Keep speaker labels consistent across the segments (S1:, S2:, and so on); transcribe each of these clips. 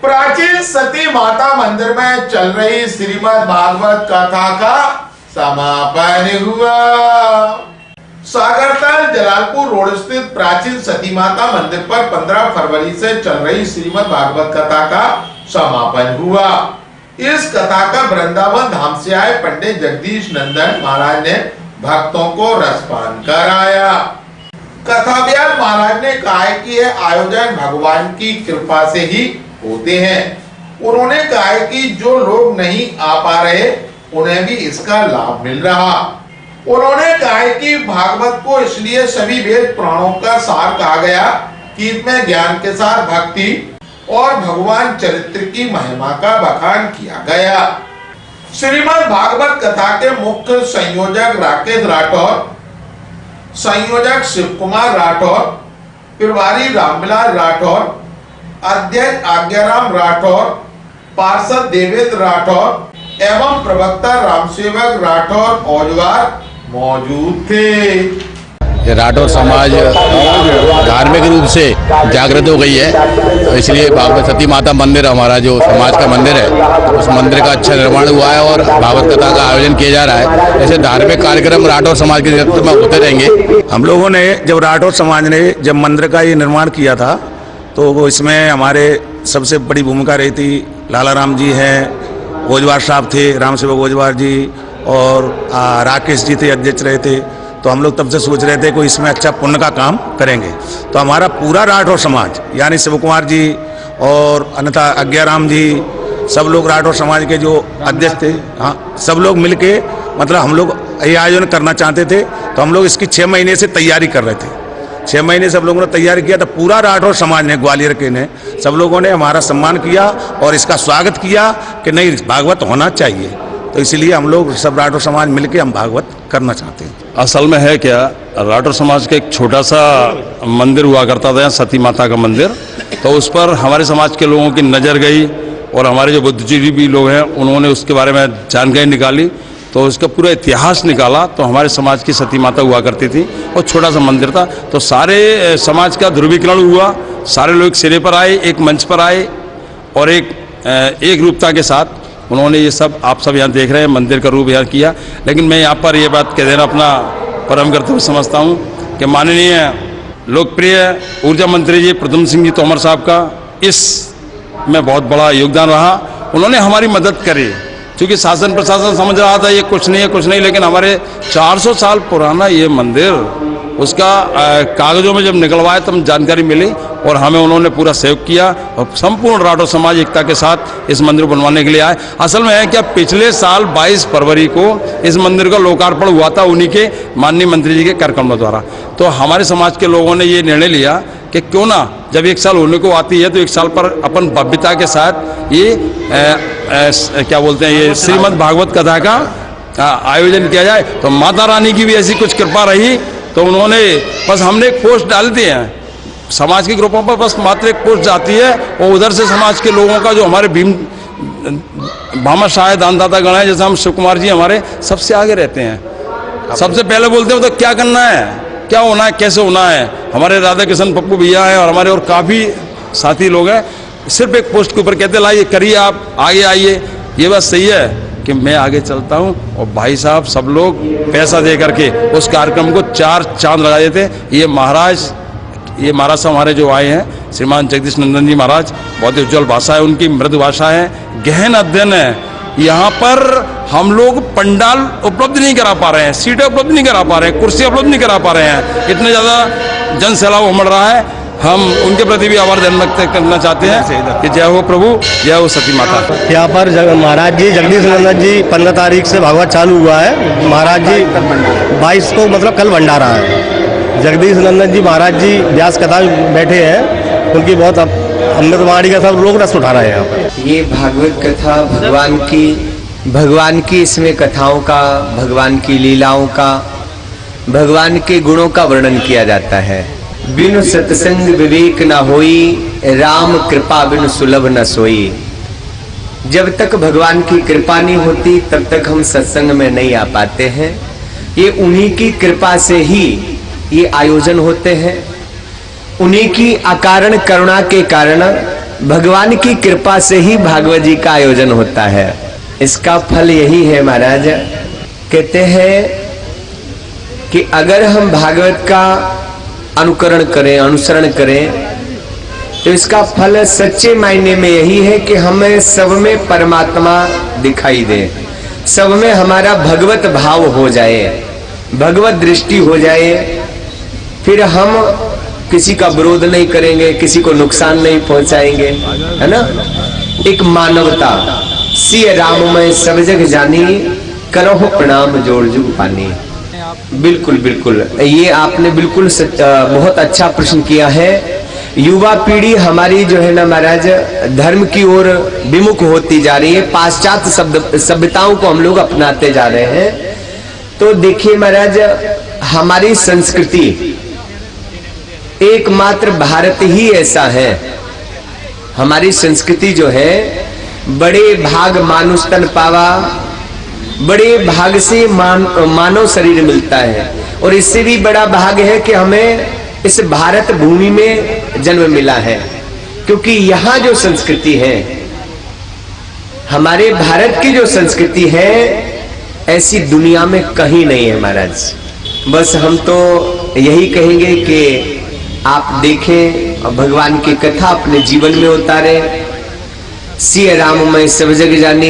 S1: प्राचीन सती माता मंदिर में चल रही श्रीमद् भागवत कथा का समापन हुआ। सागरताल जलालपुर रोड स्थित प्राचीन सती माता मंदिर पर 15 फरवरी से चल रही श्रीमद् भागवत कथा का समापन हुआ। इस कथा का वृंदावन धाम से आए पंडित जगदीश नंदन महाराज ने भक्तों को रसपान कराया। कथा व्यास महाराज ने कहा है कि यह आयोजन भगवान की कृपा से ही होते हैं। उन्होंने कहा है कि जो लोग नहीं आ पा रहे उन्हें भी इसका लाभ मिल रहा। उन्होंने कहा है कि भागवत को इसलिए सभी वेद पुराणों का सार कहा गया कि इसमें ज्ञान के साथ भक्ति और भगवान चरित्र की महिमा का बखान किया गया। श्रीमद् भागवत कथा के मुख्य संयोजक राकेश राठौर, संयोजक शिव कुमार राठौर, प्रभारी रामविलास राठौर, अध्यक्ष आज्ञाराम राठौर, पार्षद देवेंद्र राठौर एवं प्रवक्ता रामसेवक राठौर औजवार मौजूद थे।
S2: ये राठौर समाज धार्मिक रूप से जागृत हो गई है, तो इसलिए भागवत सती माता मंदिर हमारा जो समाज का मंदिर है उस मंदिर का अच्छा निर्माण हुआ है और भागवत कथा का आयोजन किया जा रहा है। ऐसे धार्मिक कार्यक्रम राठौर समाज के नेतृत्व में होते रहेंगे।
S3: हम लोगों ने जब राठौर समाज ने जब मंदिर का ये निर्माण किया था तो वो इसमें हमारे सबसे बड़ी भूमिका रही थी। लाला राम जी हैं, ओजवार साहब थे, रामसेवक ओजवार जी और राकेश जी थे, अध्यक्ष रहे थे। तो हम लोग तब से सोच रहे थे कोई इसमें अच्छा पुण्य का काम करेंगे। तो हमारा पूरा राठौर समाज यानी शिव कुमार जी और अन्यथा आज्ञाराम जी सब लोग राठौर समाज के जो अध्यक्ष थे, हाँ सब लोग मिलके मतलब हम लोग ये आयोजन करना चाहते थे। तो हम लोग इसकी 6 महीने से तैयारी कर रहे थे। 6 महीने सब लोगों ने तैयारी किया। तो पूरा राठौर समाज ने, ग्वालियर के ने सब लोगों ने हमारा सम्मान किया और इसका स्वागत किया कि नहीं भागवत होना चाहिए। तो इसलिए हम लोग सब राठौर समाज मिलके हम भागवत करना चाहते हैं।
S2: असल में है क्या, राठौर समाज का एक छोटा सा मंदिर हुआ करता था सती माता का मंदिर, तो उस पर हमारे समाज के लोगों की नज़र गई और हमारे जो बुद्धिजीवी भी लोग हैं उन्होंने उसके बारे में जानकारी निकाली। तो उसका पूरा इतिहास निकाला तो हमारे समाज की सती माता हुआ करती थी और छोटा सा मंदिर था। तो सारे समाज का ध्रुवीकरण हुआ, सारे लोग सिरे पर आए, एक मंच पर आए और एक रूपता के साथ उन्होंने ये सब आप सब यहाँ देख रहे हैं मंदिर का रूप यहाँ किया। लेकिन मैं यहाँ पर ये बात कह देना अपना परम कर्तव्य समझता हूँ कि माननीय लोकप्रिय ऊर्जा मंत्री जी प्रद्युम्न सिंह जी तोमर साहब का इसमें बहुत बड़ा योगदान रहा। उन्होंने हमारी मदद करी क्योंकि शासन प्रशासन समझ रहा था ये कुछ नहीं, लेकिन हमारे 400 साल पुराना ये मंदिर उसका कागजों में जब निकलवाए तब जानकारी मिली और हमें उन्होंने पूरा सहयोग किया और संपूर्ण राठौर समाज एकता के साथ इस मंदिर को बनवाने के लिए आए। असल में है क्या, पिछले साल 22 फरवरी को इस मंदिर का लोकार्पण हुआ था उन्हीं के माननीय मंत्री जी के कार्यक्रमों द्वारा। तो हमारे समाज के लोगों ने ये निर्णय लिया कि क्यों ना जब 1 साल होने को आती है तो 1 साल पर अपन भव्यता के साथ ये क्या बोलते हैं ये श्रीमद् भागवत कथा का आयोजन किया जाए। तो माता रानी की भी ऐसी कुछ कृपा रही तो उन्होंने बस हमने एक पोस्ट डाल दिए हैं समाज के ग्रुपों पर, बस मात्र एक पोस्ट जाती है और उधर से समाज के लोगों का जो हमारे भामाशाह दानदाता गण है, जैसे हम शिव कुमार जी हमारे सबसे आगे रहते हैं, सबसे पहले बोलते हैं तो क्या करना है, क्या होना है, कैसे होना है। हमारे राधा किशन पप्पू भैया हैं और हमारे और काफ़ी साथी लोग हैं, सिर्फ एक पोस्ट के ऊपर कहते लाइए करिए आप आगे आइए। ये बात सही है कि मैं आगे चलता हूँ और भाई साहब सब लोग पैसा दे करके उस कार्यक्रम को 4 चांद लगा देते। ये महाराज साहब हमारे जो आए हैं श्रीमान जगदीश नंदन जी महाराज, बहुत ही उज्ज्वल भाषा है उनकी, मृदु भाषा है, गहन अध्ययन है। यहाँ पर हम लोग पंडाल उपलब्ध नहीं करा पा रहे हैं, सीटें उपलब्ध नहीं करा पा रहे हैं, कुर्सी उपलब्ध नहीं करा पा रहे हैं, इतने ज़्यादा जन सैलाब उमड़ रहा है। हम उनके प्रति भी आभार व्यक्त करना चाहते हैं कि जय हो प्रभु, जय हो सती माता।
S4: यहाँ पर महाराज जी जगदीश नंदन जी 15 तारीख से भागवत चालू हुआ है। महाराज जी 22 को मतलब कल भंडारा है। जगदीश नंदन जी महाराज जी व्यास कथा में बैठे हैं, उनकी बहुत अमृतवाणी का सब लोग रस उठा रहे हैं यहाँ पर।
S5: ये भागवत कथा भगवान की इसमें कथाओं का, भगवान की लीलाओं का, भगवान के गुणों का वर्णन किया जाता है। बिनु सत्संग विवेक न होई, राम कृपा बिनु सुलभ न सोई। जब तक भगवान की कृपा नहीं होती तब तक हम सत्संग में नहीं आ पाते हैं। ये उन्हीं की कृपा से ही ये आयोजन होते हैं, उन्हीं की अकारण करुणा के कारण भगवान की कृपा से ही भागवत जी का आयोजन होता है। इसका फल यही है महाराज, कहते हैं कि अगर हम भागवत का अनुकरण करें, अनुसरण करें, तो इसका फल सच्चे मायने में यही है कि हमें सब में परमात्मा दिखाई दे, सब में हमारा भगवत भाव हो जाए, भगवत दृष्टि हो जाए। फिर हम किसी का विरोध नहीं करेंगे, किसी को नुकसान नहीं पहुंचाएंगे, है ना। एक मानवता, सिय राम में सब जग जानी, करहो प्रणाम जोड़ जुग पानी। बिल्कुल बिल्कुल, ये आपने बिल्कुल बहुत अच्छा प्रश्न किया है। युवा पीढ़ी हमारी जो है ना महाराज, धर्म की ओर विमुख होती जा रही है, पाश्चात्य सभ्यताओं को हम लोग अपनाते जा रहे हैं। तो देखिए महाराज, हमारी संस्कृति एकमात्र भारत ही ऐसा है। हमारी संस्कृति जो है, बड़े भाग मानुष तन पावा, बड़े भाग से मानव शरीर मिलता है, और इससे भी बड़ा भाग है कि हमें इस भारत भूमि में जन्म मिला है। क्योंकि यहाँ जो संस्कृति है, हमारे भारत की जो संस्कृति है, ऐसी दुनिया में कहीं नहीं है महाराज। बस हम तो यही कहेंगे कि आप देखें और भगवान की कथा अपने जीवन में उतारे। सिय राम में सब जग जानी,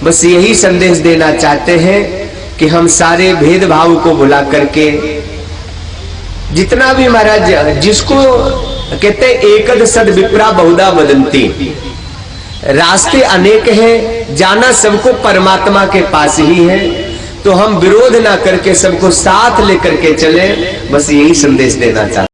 S5: बस यही संदेश देना चाहते हैं कि हम सारे भेदभाव को भुला करके, जितना भी महाराज, जिसको कहते हैं एकद सद विप्रा बहुधा वदंती, रास्ते अनेक हैं, जाना सबको परमात्मा के पास ही है। तो हम विरोध ना करके सबको साथ लेकर के चले, बस यही संदेश देना चाहते हैं।